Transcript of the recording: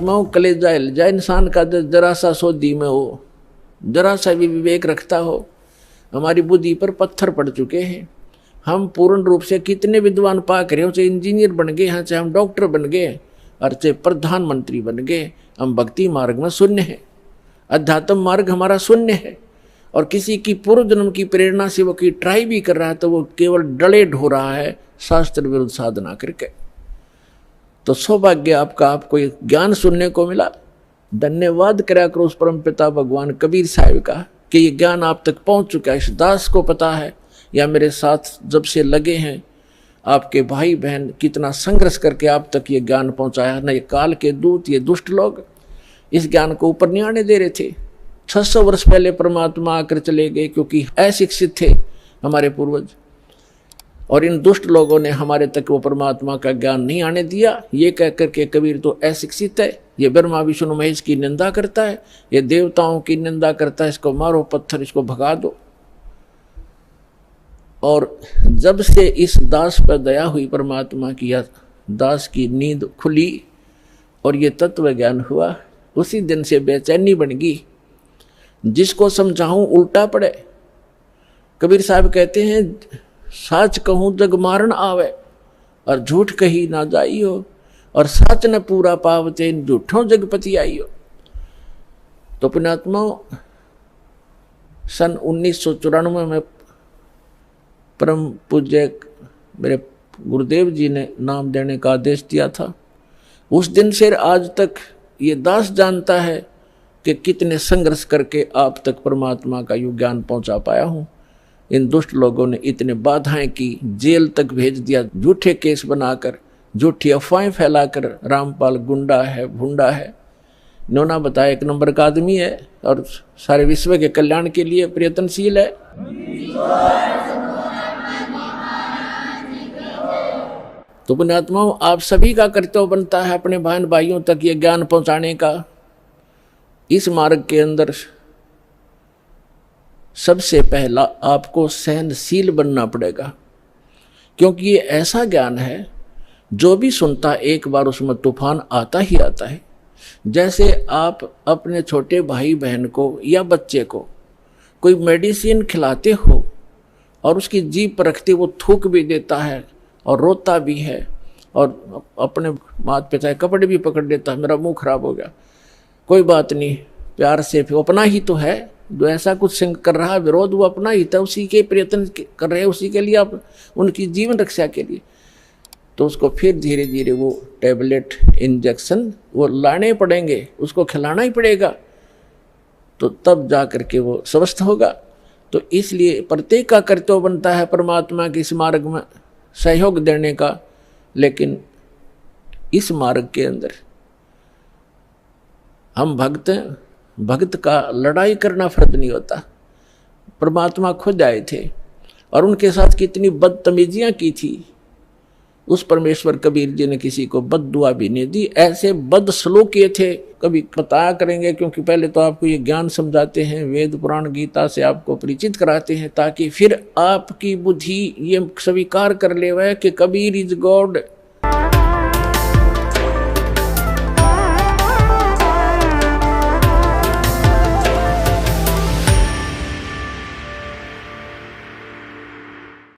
पुण्यात्माओं कलेजा हिल जाए इंसान का, जरा सा सोधी में हो, जरा सा भी विवेक रखता हो। हमारी बुद्धि पर पत्थर पड़ चुके हैं। हम पूर्ण रूप से कितने विद्वान पाक रहे हो, चाहे इंजीनियर बन गए हैं, चाहे हम डॉक्टर बन गए और चाहे प्रधानमंत्री बन गए, हम भक्ति मार्ग में शून्य है। अध्यात्म मार्ग हमारा शून्य है। और किसी की पूर्व जन्म की प्रेरणा से वो की ट्राई भी कर रहा है तो वो केवल डले ढो रहा है शास्त्र विरुद्ध साधना करके। तो सौभाग्य आपका, आपको ये ज्ञान सुनने को मिला। धन्यवाद करा करो उस परम पिता भगवान कबीर साहिब का कि ये ज्ञान आप तक पहुंच चुका है। इस दास को पता है या मेरे साथ जब से लगे हैं आपके भाई बहन कितना संघर्ष करके आप तक ये ज्ञान पहुंचाया। न ये काल के दूत, ये दुष्ट लोग इस ज्ञान को ऊपर नहीं आने दे रहे थे। 600 वर्ष पहले परमात्मा आकर चले गए क्योंकि अशिक्षित थे हमारे पूर्वज, और इन दुष्ट लोगों ने हमारे तक वो परमात्मा का ज्ञान नहीं आने दिया। ये कहकर के कबीर तो अशिक्षित है, ये ब्रह्मा विष्णु महेश की निंदा करता है, ये देवताओं की निंदा करता है, इसको मारो पत्थर, इसको भगा दो। और जब से इस दास पर दया हुई परमात्मा की, या दास की नींद खुली और ये तत्व ज्ञान हुआ, उसी दिन से बेचैनी बन गई। जिसको समझाऊं उल्टा पड़े। कबीर साहब कहते हैं साच कहूं जग मारन आवे और झूठ कही ना जाई हो, और साच न पूरा पावते झूठों जगपति आई हो। तो पुण्यात्माओं, सन 1994 में परम पूज्य मेरे गुरुदेव जी ने नाम देने का आदेश दिया था। उस दिन से आज तक ये दास जानता है कि कितने संघर्ष करके आप तक परमात्मा का यू ज्ञान पहुंचा पाया हूं। इन दुष्ट लोगों ने इतने बाधाएं की, जेल तक भेज दिया, झूठे केस बनाकर, झूठी अफवाहें फैलाकर। रामपाल गुंडा है, भुंडा है, इन्होंने बताया 1 नंबर का आदमी है और सारे विश्व के कल्याण के लिए प्रयत्नशील है। तो पुण्यात्माओं, आप सभी का कर्तव्य बनता है अपने बहन भाइयों तक ये ज्ञान पहुंचाने का। इस मार्ग के अंदर सबसे पहला आपको सहनशील बनना पड़ेगा, क्योंकि ये ऐसा ज्ञान है जो भी सुनता एक बार उसमें तूफान आता ही आता है। जैसे आप अपने छोटे भाई बहन को या बच्चे को कोई मेडिसिन खिलाते हो और उसकी जीभ पर रखते वो थूक भी देता है और रोता भी है, और अपने माता पिता के कपड़े भी पकड़ लेता है, मेरा मुंह खराब हो गया, कोई बात नहीं, प्यार से, फिर अपना ही तो है जो ऐसा कुछ कर रहा है विरोध, वो अपना ही था, उसी के प्रयत्न कर रहे हैं, उसी के लिए आप उनकी जीवन रक्षा के लिए। तो उसको फिर धीरे धीरे वो टैबलेट, इंजेक्शन वो लाने पड़ेंगे, उसको खिलाना ही पड़ेगा, तो तब जा करके वो स्वस्थ होगा। तो इसलिए प्रत्येक का कर्तव्य बनता है परमात्मा के इस मार्ग में सहयोग देने का। लेकिन इस मार्ग के अंदर हम भक्त हैं, भक्त का लड़ाई करना फर्ज नहीं होता। परमात्मा खुद आए थे और उनके साथ कितनी बदतमीजियां की थी, उस परमेश्वर कबीर जी ने किसी को बद्दुआ भी नहीं दी। ऐसे बदसलूक किए थे, कभी बताया करेंगे, क्योंकि पहले तो आपको ये ज्ञान समझाते हैं, वेद पुराण गीता से आपको परिचित कराते हैं, ताकि फिर आपकी बुद्धि ये स्वीकार कर ले वह कि कबीर इज गॉड,